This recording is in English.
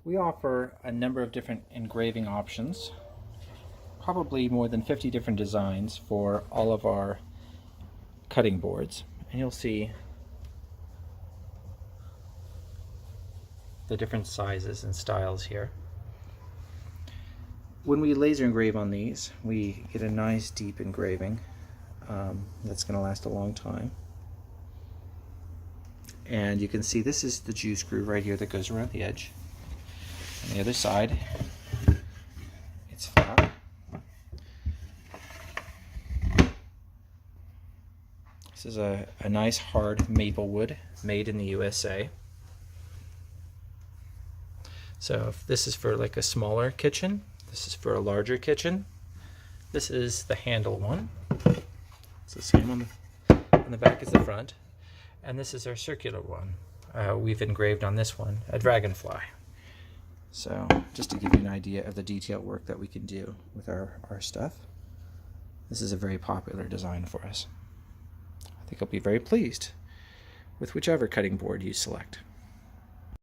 We offer a number of different engraving options, probably more than 50 different designs for all of our cutting boards, and you'll see the different sizes and styles here. When we laser engrave on these, we get a nice deep engraving that's going to last a long time. And you can see this is the Jew screw right here that goes around the edge. On the other side, it's flat. This is a nice hard maple wood made in the USA. So if this is for like a smaller kitchen, this is for a larger kitchen. This is the handle one. It's the same on the back as the front. And this is our circular one. We've engraved on this one a dragonfly. So just to give you an idea of the detail work that we can do with our stuff, this is a very popular design for us. I think I'll be very pleased with whichever cutting board you select.